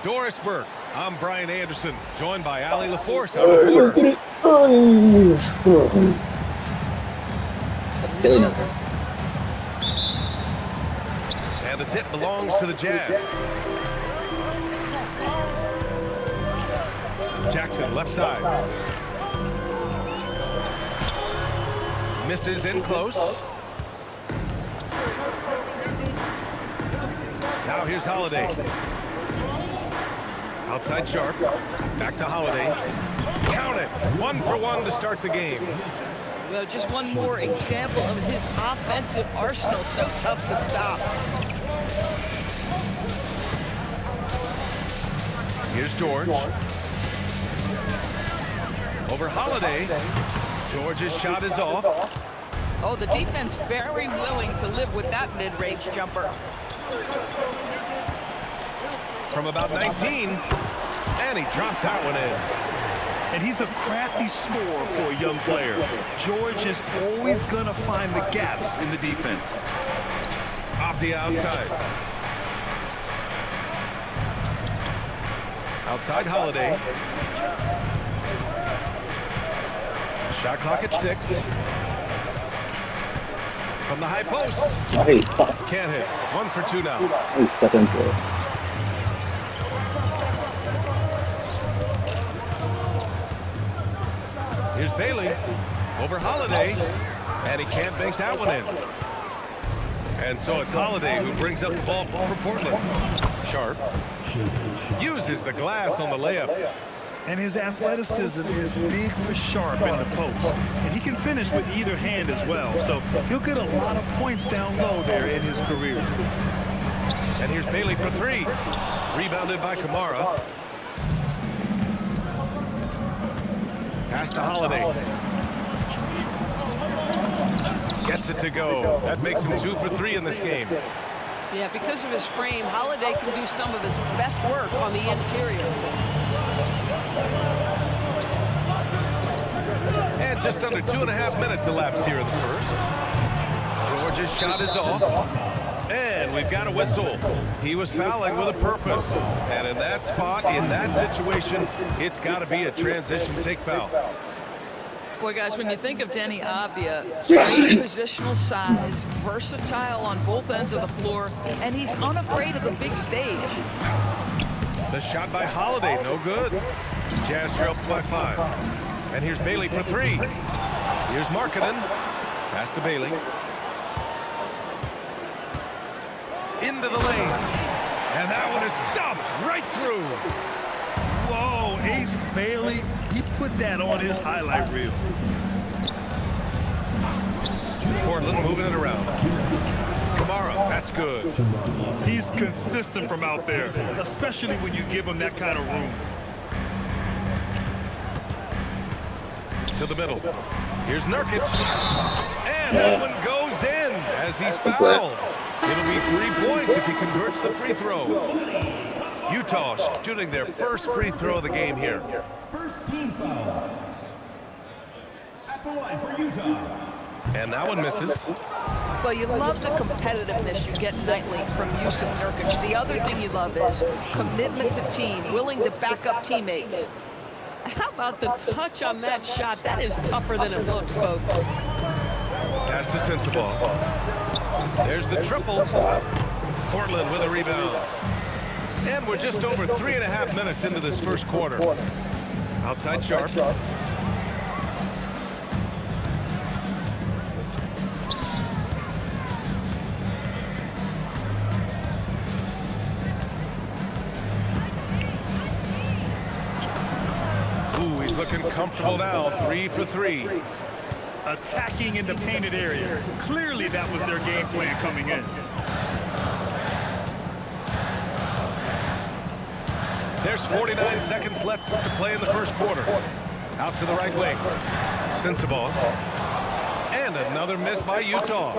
Doris Burke. I'm Brian Anderson, joined by Allie LaForce on the corner. And the tip belongs to the Jazz. Jackson, left side. Misses in close. Now here's Holiday. Outside Sharp. Back to Holiday. Count it. 1 for 1 to start the game. Well, just one more example of his offensive arsenal. So tough to stop. Here's George. Over Holiday. George's shot is off. Oh, the defense very willing to live with that mid-range jumper. From about 19, and he drops that one in. And he's a crafty scorer for a young player. George is always going to find the gaps in the defense. Off the outside. Outside Holiday. Shot clock at 6. From the high post. Can't hit. 1 for 2 now. Step into it. Here's Bailey over Holiday, and he can't bank that one in. And so it's Holiday who brings up the ball for Portland. Sharp uses the glass on the layup. And his athleticism is big for Sharp in the post. And he can finish with either hand as well. So he'll get a lot of points down low there in his career. And here's Bailey for 3. Rebounded by Kamara. Pass to Holiday. Gets it to go. That makes him 2 for 3 in this game. Yeah, because of his frame, Holiday can do some of his best work on the interior. And just under 2.5 minutes elapsed here in the first. George's shot is off. And we've got a whistle. He was fouling with a purpose. And in that spot, in that situation, it's got to be a transition take foul. Boy, guys, when you think of Deni Avdija, great positional size, versatile on both ends of the floor, and he's unafraid of the big stage. The shot by Holiday, no good. Jazz trail by 5. And here's Bailey for 3. Here's Markkanen. Pass to Bailey. Into the lane. And that one is stuffed right through. Whoa, Ace Bailey, he put that on his highlight reel. Portland moving it around. Kamara, that's good. He's consistent from out there, especially when you give him that kind of room. To the middle. Here's Nurkic. And that one goes in as he's fouled. It'll be 3 points if he converts the free throw. Utah shooting their first free throw of the game here. First team foul. At the line for Utah. And that one misses. Well, you love the competitiveness you get nightly from Jusuf Nurkic. The other thing you love is commitment to team, willing to back up teammates. How about the touch on that shot? That is tougher than it looks, folks. Pass to Sensabaugh. There's the triple. Portland with a rebound. And we're just over 3.5 minutes into this first quarter. Outside Sharp. Ooh, he's looking comfortable now. 3 for 3. Attacking in the painted area. Clearly that was their game plan coming in. There's 49 seconds left to play in the first quarter. Out to the right wing. Sensabaugh. And another miss by Utah.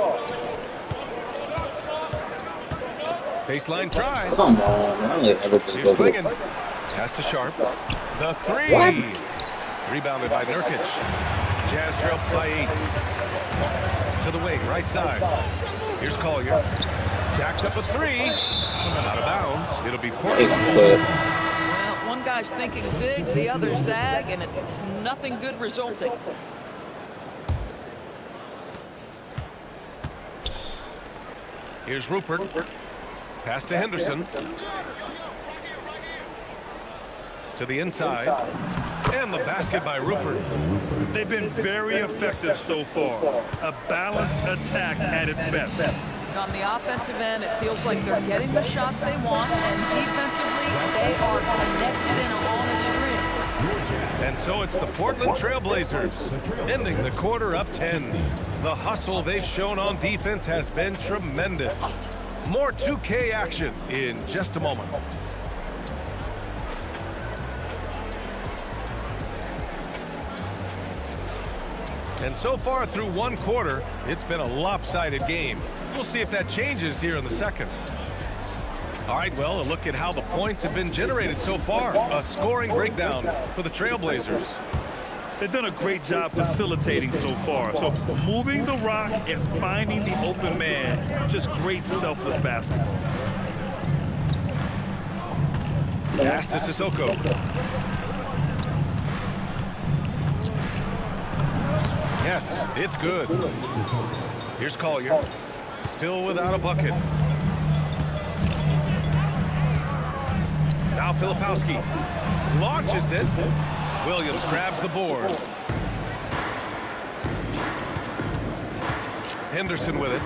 Baseline try. Come on, Here's Klingon. Pass to Sharp. The 3. What? Rebounded by Nurkic. Jazz trail by 8. To the wing, right side. Here's Collier. Jacks up a 3. Out of bounds. It'll be Portland. guy's thinking zig, the other zag, and it's nothing good resulting. Here's Rupert. Pass to Henderson. To the inside. And the basket by Rupert. They've been very effective so far. A balanced attack at its best. On the offensive end, it feels like they're getting the shots they want, and defensively, they are connected in on a string. And so it's the Portland Trailblazers ending the quarter up 10. The hustle they've shown on defense has been tremendous. More 2K action in just a moment. And so far through one quarter, it's been a lopsided game. We'll see if that changes here in the second. All right, well, a look at how the points have been generated so far. A scoring breakdown for the Trailblazers. They've done a great job facilitating so far. So moving the rock and finding the open man, just great selfless basketball. Pass to Sissoko. Yes, it's good. Here's Collier. Still without a bucket. Now Filipowski launches it. Williams grabs the board. Henderson with it.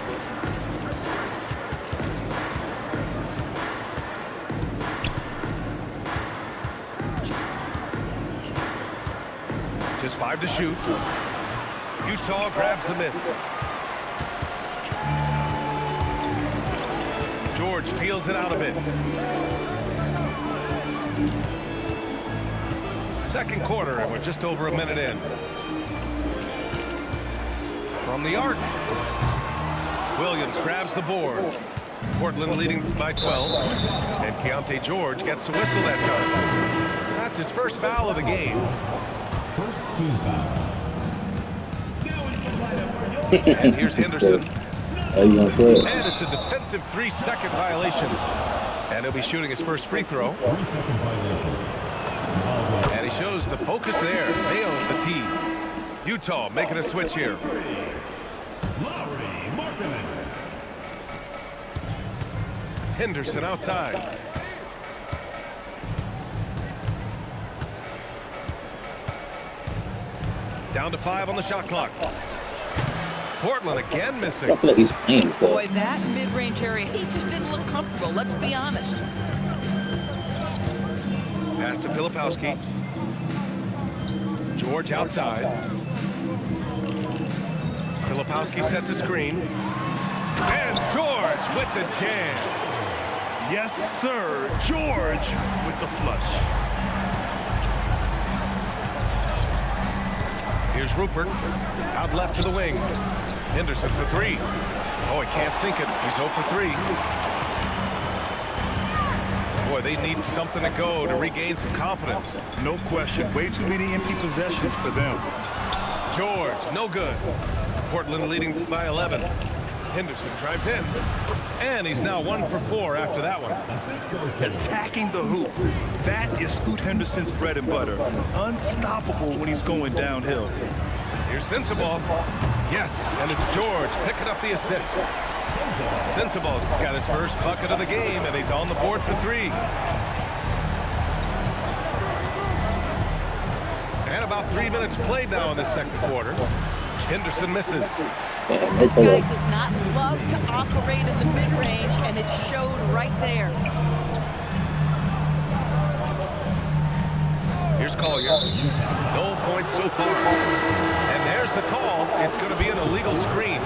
Just 5 to shoot. Utah grabs the miss. George feels it out a bit. Second quarter, and we're just over a minute in. From the arc. Williams grabs the board. Portland leading by 12. And Keontae George gets a whistle that time. That's his first foul of the game. First team foul. And here's Henderson. How you gonna play it? And it's a defensive 3-second violation. And he'll be shooting his first free throw. 3-second violation. And he shows the focus there. Nails the tee. Utah making a switch here. Lowry Markkanen. Henderson outside. Down to 5 on the shot clock. Portland again missing. I feel like he's playing still. Boy, that mid-range area, he just didn't look comfortable, let's be honest. Pass to Filipowski. George outside. Filipowski sets a screen. And George with the jam. Yes, sir. George with the flush. Here's Rupert. Out left to the wing. Henderson for 3. Oh, he can't sink it. He's 0 for 3. Boy, they need something to go to regain some confidence. No question. Way too many empty possessions for them. George, no good. Portland leading by 11. Henderson drives in. And he's now 1 for 4 after that one. Attacking the hoop. That is Scoot Henderson's bread and butter. Unstoppable when he's going downhill. Here's Sensabaugh. Yes, and it's George picking up the assist. Sensabaugh's got his first bucket of the game, and he's on the board for 3. And about 3 minutes played now in the second quarter. Henderson misses. This guy does not love to operate in the mid-range, and it showed right there. Here's Collier. No points so far. And there's the call. It's going to be an illegal screen.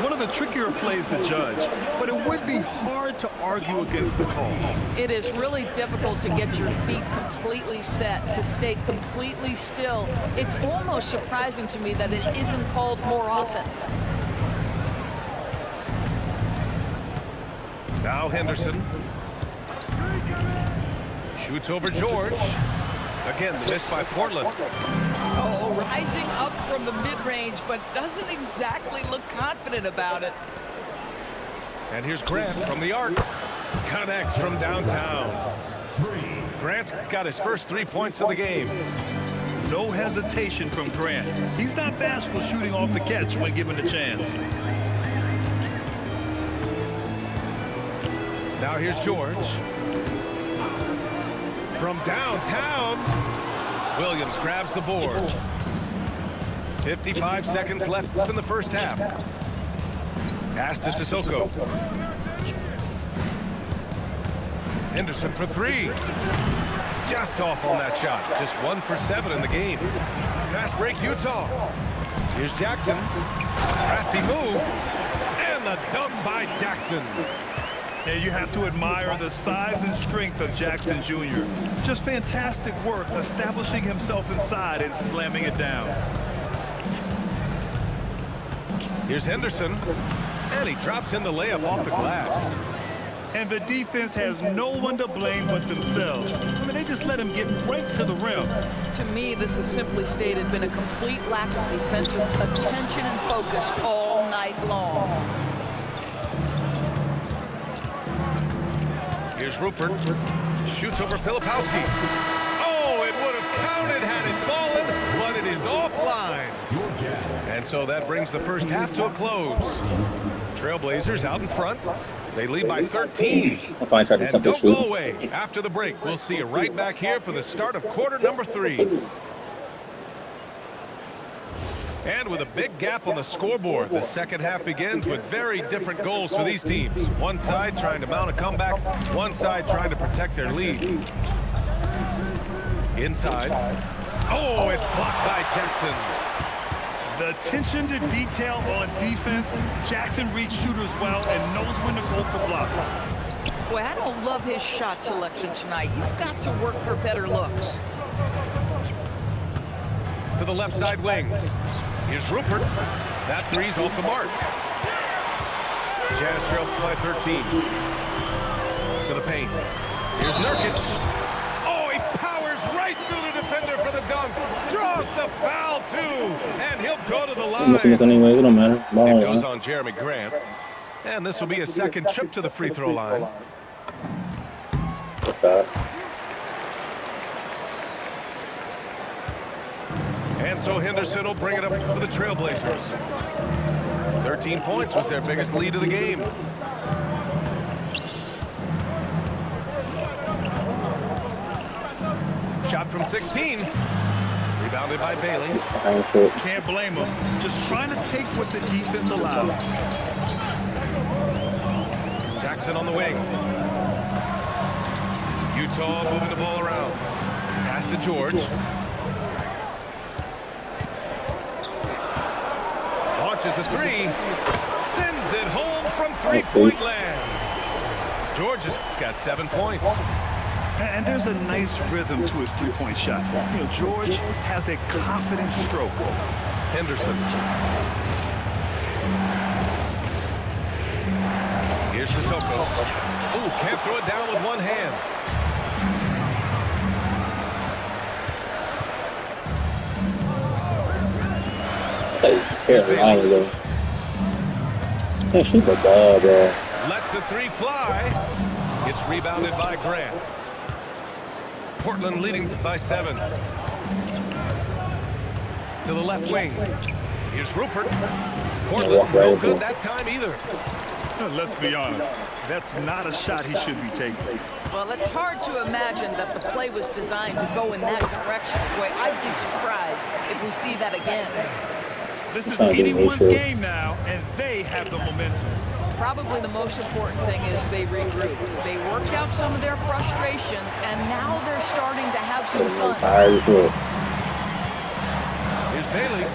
One of the trickier plays to judge, but it would be hard to argue against the call. It is really difficult to get your feet completely set, to stay completely still. It's almost surprising to me that it isn't called more often. Now Henderson. Shoots over George. Again, the miss by Portland. Oh, rising up from the mid-range, but doesn't exactly look confident about it. And here's Grant from the arc. Connects from downtown. Grant's got his first 3 points of the game. No hesitation from Grant. He's not bashful shooting off the catch when given the chance. Now here's George. From downtown, Williams grabs the board. 55 seconds left in the first half. Pass to Sissoko. Henderson for three. Just off on that shot. Just 1 for 7 in the game. Fast break, Utah. Here's Jackson. Crafty move. And the dunk by Jackson. And you have to admire the size and strength of Jackson Jr. Just fantastic work establishing himself inside and slamming it down. Here's Henderson. And he drops in the layup off the glass. And the defense has no one to blame but themselves. I mean, they just let him get right to the rim. To me, this has simply stated been a complete lack of defensive attention and focus all night long. Here's Rupert. Shoots over Filipowski. Oh, it would have counted had it fallen, but it is offline. And so that brings the first half to a close. Trailblazers out in front. They lead by 13. I find trying to And tempt don't shoot. go away. After the break, we'll see you right back here for the start of quarter number 3. And with a big gap on the scoreboard, the second half begins with very different goals for these teams. One side trying to mount a comeback, one side trying to protect their lead. Inside. Oh, it's blocked by Jackson. The attention to detail on defense. Jackson reads shooters well and knows when to go for blocks. Boy, I don't love his shot selection tonight. You've got to work for better looks. To the left side wing. Here's Rupert. That three's off the mark. Jazz trail by 13. To the paint. Here's Nurkic. Oh, he powers right through the defender for the dunk. Draws the foul, too. And he'll go to the line. Missing it anyway, it don't matter. Ball It on goes line. on Jeremy Grant. And this will be his second trip to the free throw line. That's that. And so Henderson will bring it up for the Trailblazers. 13 points was their biggest lead of the game. Shot from 16. Rebounded by Bailey. Behind short. Can't blame him. Just trying to take what the defense allows. Jackson on the wing. Utah moving the ball around. Pass to George. Launches a three. Sends it home from three-point land. George has got 7 points. And there's a nice rhythm to his three-point shot. You know, George has a confident stroke. Henderson. Here's Sissoko. Ooh, can't throw it down with one hand. Here, I go. Can't shoot the ball, bro. Lets the three fly. Gets rebounded by Grant. Portland leading by 7. To the left wing. Here's Rupert. Portland no good that time either. Let's be honest. That's not a shot he should be taking. Well, it's hard to imagine that the play was designed to go in that direction. Boy, I'd be surprised if we see that again. This is anyone's game now, and they have the momentum. Probably the most important thing is they regroup. They worked out some of their frustrations, and now they're starting to have some I'm fun. tired as well. Here's Bailey.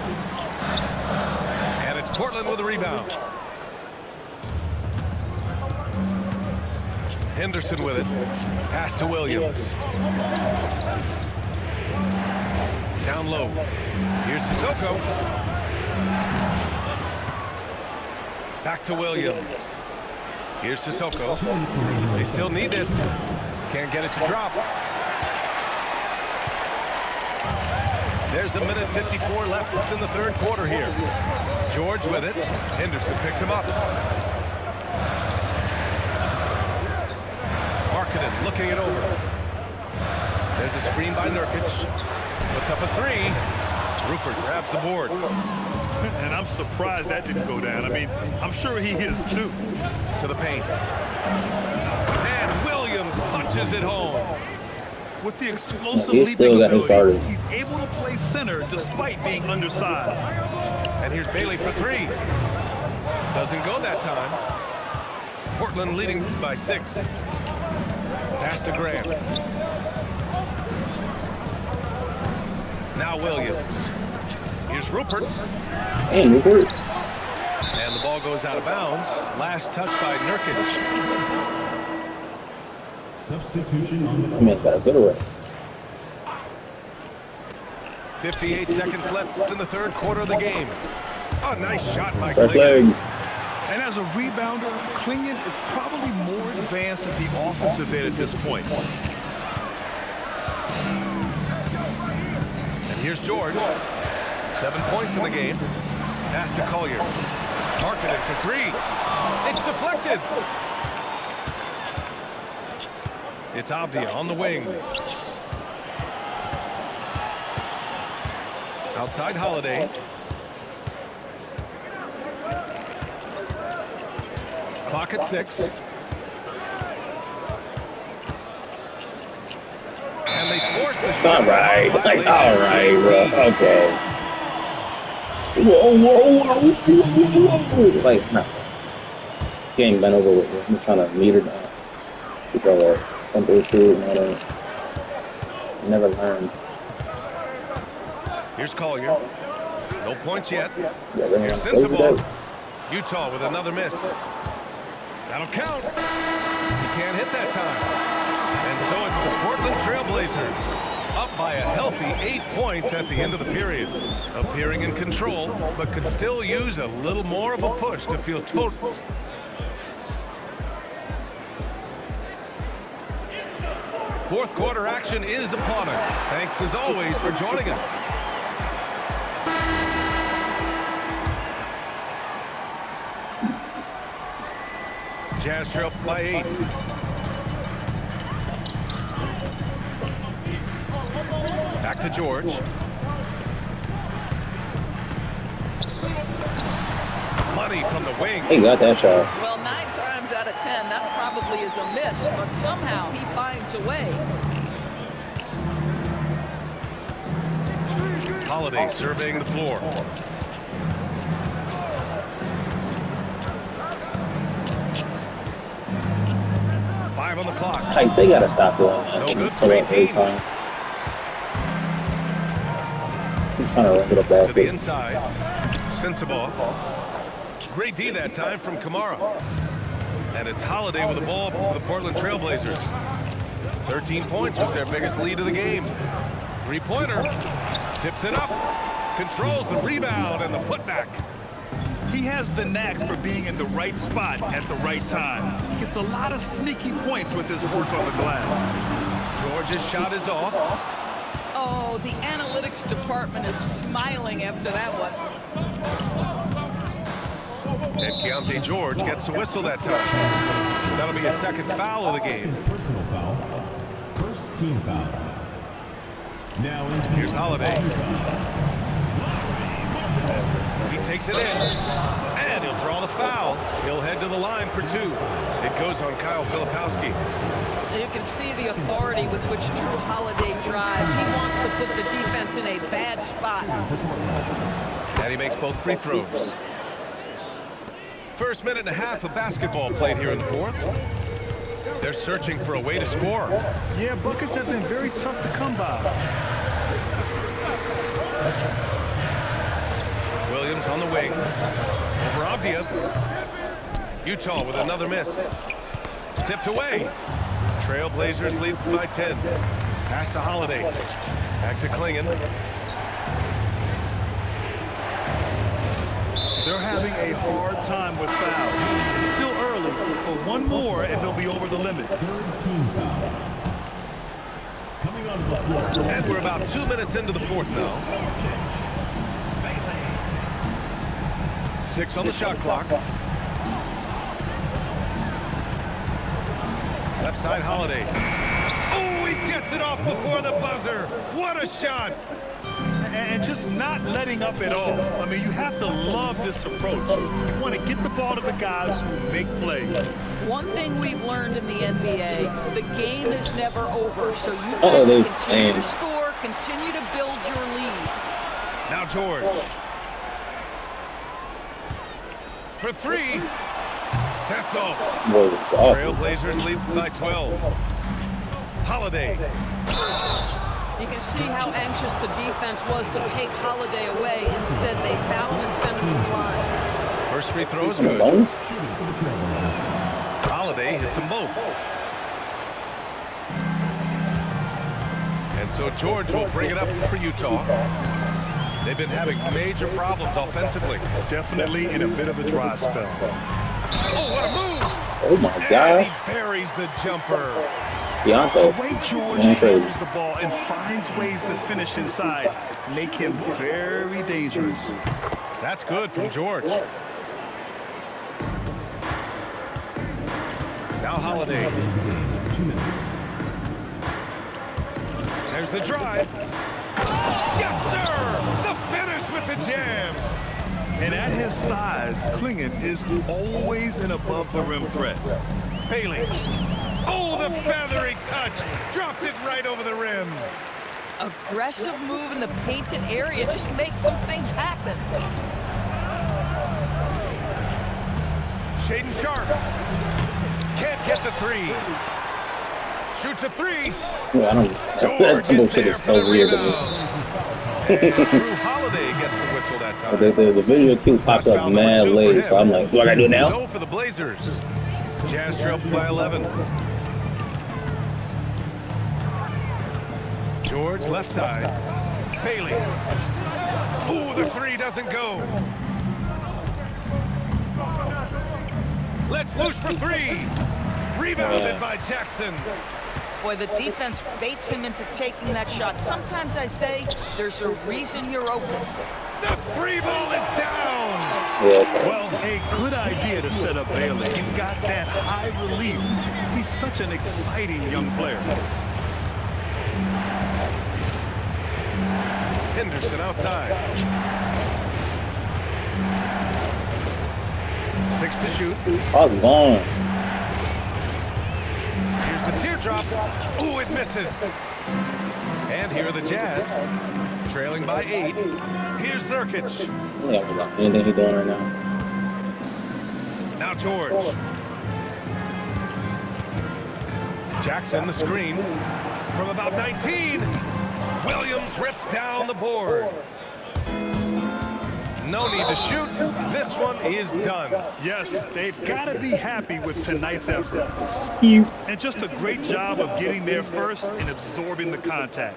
And it's Portland with a rebound. Henderson with it. Pass to Williams. Down low. Here's Sissoko. Back to Williams. Here's Sissoko. They still need this. Can't get it to drop. There's a minute 54 left in the third quarter here. George with it. Henderson picks him up. Markkanen looking it over. There's a screen by Nurkic. Puts up a three. Rupert grabs the board. And I'm surprised that didn't go down. I mean, I'm sure he is too. To the paint. And Williams punches it home. With the explosive He still leaping got his ability, starter. he's able to play center despite being undersized. And here's Bailey for three. Doesn't go that time. Portland leading by 6. Pass to Grant. Now Williams. Here's Rupert. And Rupert. And the ball goes out of bounds. Last touch by Nurkic. Substitution on the That man's got a good arrest. 58 seconds left in the third quarter of the game. Oh, nice shot by First Clingan. legs. And as a rebounder, Clingan is probably more advanced at the offensive end at this point. And here's George. 7 points in the game. Pass to Collier. Marketed for three. It's deflected. It's Avdia on the wing. Outside Holiday. Clock at 6. And they force the shot. All right. Like, all right, bro. Okay. Whoa, whoa, whoa. Like, nah. Game been over with. I'm trying to meet her down. Keep her like, come through shoot and all that. Never learned. Here's Collier. No points yet. Yeah, they're Here's gonna close it Sensabaugh. out. Utah with another miss. That'll count. He can't hit that time. And so it's the Portland Trailblazers up by a healthy 8 points at the end of the period. Appearing in control, but could still use a little more of a push to feel total. Fourth quarter action is upon us. Thanks as always for joining us. Jazz trail by 8. Back to George. Money from the wing. He got that shot. Well, 9 times out of 10, that probably is a miss, but somehow he finds a way. Holiday surveying the floor. Five on the clock. Like, they gotta stop doing that. No good For that 3-team. time. He's trying to run it up To the back. inside. Sensabaugh. Great D that time from Kamara. And it's Holiday with the ball for the Portland Trailblazers. 13 points was their biggest lead of the game. Three-pointer. Tips it up. Controls the rebound and the putback. He has the knack for being in the right spot at the right time. He gets a lot of sneaky points with his work on the glass. George's shot is off. Oh, the analytics department is smiling after that one. And Keontae George gets a whistle that time. That'll be his second foul of the game. personal foul. First team foul. Now in Here's Holiday. He takes it in. And he'll draw the foul. He'll head to the line for 2. It goes on Kyle Filipowski. You can see the authority with which Drew Holiday drives. He wants to put the defense in a bad spot. And he makes both free throws. First minute and a half of basketball played here in the fourth. They're searching for a way to score. Yeah, buckets have been very tough to come by. Williams on the wing. Over Avdia. Utah with another miss. Tipped away. Trailblazers lead by 10. Pass to Holiday. Back to Clingan. They're having a hard time with fouls. It's still early, but one more and they'll be over the limit. third team foul. Coming onto the floor. And we're about 2 minutes into the fourth now. 6 on the shot clock. Left side Holiday. Oh, he Gets it off before the buzzer. What a shot. And just not letting up at all. I mean, you have to love this approach. You want to get the ball to the guys who make plays. One thing we've learned in the NBA, the game is never over, so you have Uh-oh, to they continue playing. to score, continue to build your lead. Now George. For three. That's off. Boy, it's awesome. Trailblazers lead by 12. Holiday. You can see how anxious the defense was to take Holiday away. Instead, they foul and send him to the line. First free throw is Some good. bonus? Shooting for the Trailblazers. Holiday hits them both. And so George will bring it up for Utah. They've been having major problems offensively. Definitely in a bit of a dry spell. Oh, what a move! Oh my And gosh. he buries the jumper. The Deontay. way George Going crazy. handles the ball and finds ways to finish inside make him very dangerous. That's good from George. Now Holiday. 2 minutes. There's the drive. Yes, sir! The finish with the jam. And at his size, Klingon is always an above-the-rim threat. Bailey. Oh, the feathery touch. Dropped it right over the rim. Aggressive move in the painted area just makes some things happen. Shaden Sharp. Can't get the three. Shoots a three. Yeah, I don't. That George Timbo is shit there is for so the weird to me. rebound. And Drew Holiday gets the whistle that time. The visual cue popped That's up foul number mad 2 for late, him. so I'm like, do I gotta do it now? So for the Blazers. Jazz trail by 11. George left side. Bailey. Ooh, the three doesn't go. Let's loose for three. Rebounded by Jackson. Boy, the defense baits him into taking that shot. Sometimes I say there's a reason you're open. The free ball is down. Yeah, okay. Well, a good idea to set up Bailey. He's got that high release. He's such an exciting young player. Henderson outside. 6 to shoot. I was gone. Here's the teardrop. Ooh, it misses. And here are the Jazz, trailing by 8. Here's Nurkic. Yeah, about anything he's doing right now. Now George. Jackson the screen from about 19. Williams rips down the board. No need to shoot. This one is done. Yes, they've got to be happy with tonight's effort. Skew. And just a great job of getting there first and absorbing the contact.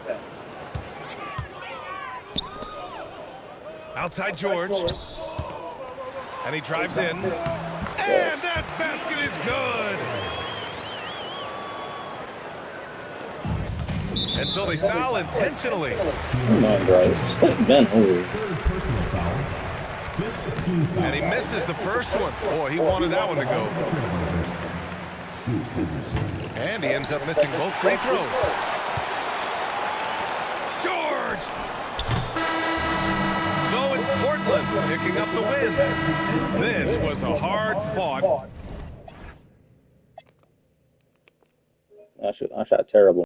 Outside George. And he drives in. And that basket is good. And so they foul intentionally. Come on, Bryce. Ben over. Third personal foul. 5th team foul. And he misses the first one. Boy, he wanted that one to go. Trailblazers. Scoot Henderson. And he ends up missing both free throws. George! So it's Portland picking up the win. This was a hard-fought. I shot terrible.